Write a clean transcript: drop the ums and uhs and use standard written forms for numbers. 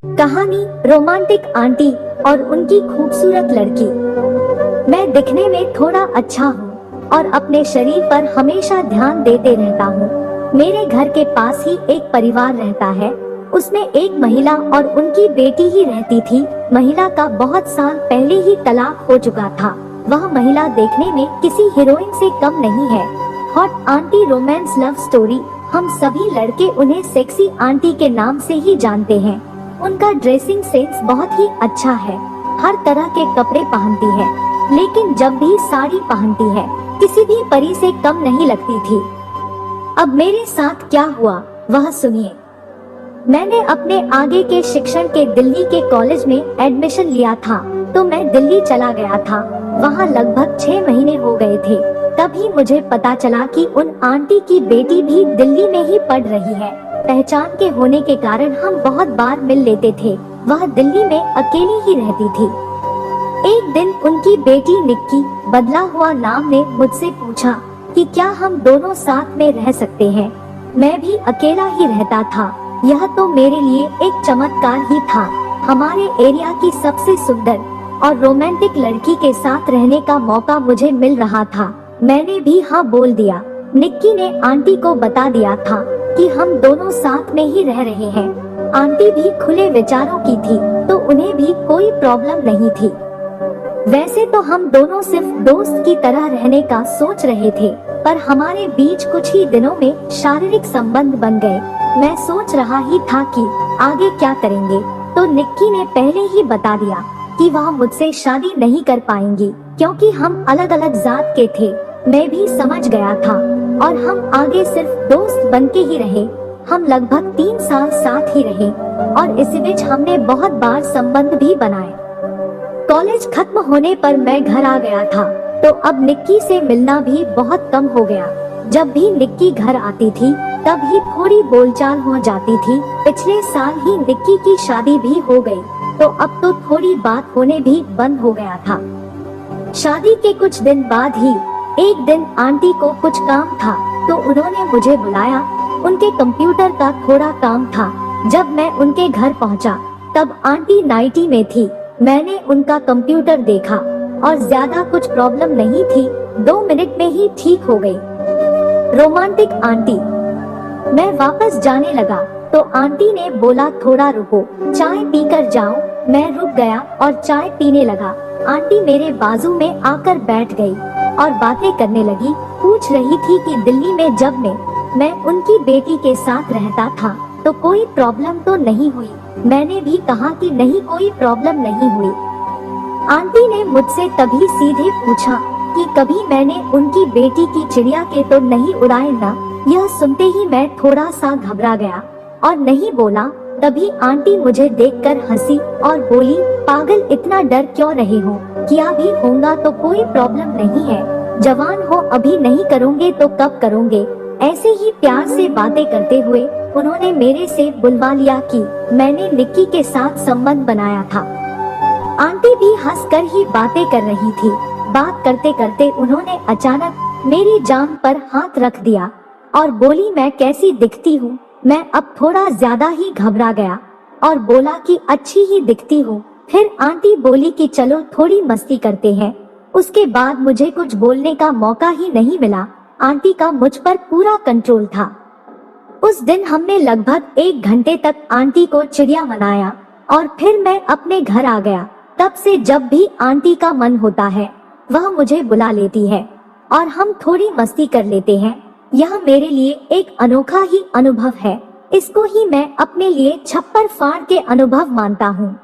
कहानी romantic aunty और उनकी खूबसूरत लड़की। मैं दिखने में थोड़ा अच्छा हूँ और अपने शरीर पर हमेशा ध्यान देते रहता हूँ। मेरे घर के पास ही एक परिवार रहता है। उसमें एक महिला और उनकी बेटी ही रहती थी। महिला का बहुत साल पहले ही तलाक हो चुका था। वह महिला देखने में किसी हीरोइन से कम नहीं है। Hot aunty romance love story. हम सभी लड़के उन्हें सेक्सी आंटी के नाम से ही जानते हैं। उनका ड्रेसिंग सेंस बहुत ही अच्छा है। हर तरह के कपड़े पहनती है, लेकिन जब भी साड़ी पहनती है किसी भी परी से कम नहीं लगती थी। अब मेरे साथ क्या हुआ वह सुनिए। मैंने अपने आगे के शिक्षण के दिल्ली के कॉलेज में एडमिशन लिया था, तो मैं दिल्ली चला गया था। वहाँ लगभग 6 महीने हो गए थे। तभी मुझे पता चला कि उन आंटी की बेटी भी दिल्ली में ही पढ़ रही है। पहचान के होने के कारण हम बहुत बार मिल लेते थे। वह दिल्ली में अकेली ही रहती थी। एक दिन उनकी बेटी निक्की, बदला हुआ नाम, ने मुझसे पूछा कि क्या हम दोनों साथ में रह सकते हैं। मैं भी अकेला ही रहता था। यह तो मेरे लिए एक चमत्कार ही था। हमारे एरिया की सबसे सुंदर और रोमांटिक लड़की के साथ रहने का मौका मुझे मिल रहा था। मैंने भी हाँ बोल दिया। निक्की ने आंटी को बता दिया था कि हम दोनों साथ में ही रह रहे हैं। आंटी भी खुले विचारों की थी, तो उन्हें भी कोई प्रॉब्लम नहीं थी। वैसे तो हम दोनों सिर्फ दोस्त की तरह रहने का सोच रहे थे, पर हमारे बीच कुछ ही दिनों में शारीरिक संबंध बन गए। मैं सोच रहा ही था कि आगे क्या करेंगे, तो निक्की ने पहले ही बता दिया कि वह मुझसे शादी नहीं कर पाएंगी, क्योंकि हम अलग अलग जात के थे। मैं भी समझ गया था और हम आगे सिर्फ दोस्त बन के ही रहे। हम लगभग 3 साल साथ ही रहे और इसी बीच हमने बहुत बार संबंध भी बनाए। कॉलेज खत्म होने पर मैं घर आ गया था, तो अब निक्की से मिलना भी बहुत कम हो गया। जब भी निक्की घर आती थी तब ही थोड़ी बोलचाल हो जाती थी। पिछले साल ही निक्की की शादी भी हो गई, तो अब तो थोड़ी बात होने भी बंद हो गया था। शादी के कुछ दिन बाद ही एक दिन आंटी को कुछ काम था, तो उन्होंने मुझे बुलाया। उनके कंप्यूटर का थोड़ा काम था। जब मैं उनके घर पहुंचा तब आंटी नाइटी में थी। मैंने उनका कंप्यूटर देखा और ज्यादा कुछ प्रॉब्लम नहीं थी। 2 मिनट में ही ठीक हो गई। Romantic aunty. मैं वापस जाने लगा तो आंटी ने बोला, थोड़ा रुको, चाय पीकर जाओ। मैं रुक गया और चाय पीने लगा। आंटी मेरे बाजू में आकर बैठ गई और बातें करने लगी। पूछ रही थी कि दिल्ली में जब मैं उनकी बेटी के साथ रहता था तो कोई प्रॉब्लम तो नहीं हुई। मैंने भी कहा कि नहीं, कोई प्रॉब्लम नहीं हुई। आंटी ने मुझसे तभी सीधे पूछा कि कभी मैंने उनकी बेटी की चिड़िया के तो नहीं उड़ाए ना। यह सुनते ही मैं थोड़ा सा घबरा गया और नहीं बोला। तभी आंटी मुझे देखकर हंसी और बोली, पागल, इतना डर क्यों रहे हो? किया भी होगा तो कोई प्रॉब्लम नहीं है। जवान हो, अभी नहीं करोगे तो कब करोगे? ऐसे ही प्यार से बातें करते हुए उन्होंने मेरे से बुलवा लिया कि मैंने निक्की के साथ संबंध बनाया था। आंटी भी हंसकर ही बातें कर रही थी। बात करते करते उन्होंने अचानक मेरी जांघ पर हाथ रख दिया और बोली, मैं कैसी दिखती हूँ? मैं अब थोड़ा ज्यादा ही घबरा गया और बोला कि अच्छी ही दिखती हूँ। फिर आंटी बोली कि चलो थोड़ी मस्ती करते हैं। उसके बाद मुझे कुछ बोलने का मौका ही नहीं मिला। आंटी का मुझ पर पूरा कंट्रोल था। उस दिन हमने लगभग 1 घंटे तक आंटी को चिड़िया मनाया और फिर मैं अपने घर आ गया। तब से जब भी आंटी का मन होता है वह मुझे बुला लेती है और हम थोड़ी मस्ती कर लेते हैं। यह मेरे लिए एक अनोखा ही अनुभव है। इसको ही मैं अपने लिए छप्पर फाड़ के अनुभव मानता हूँ।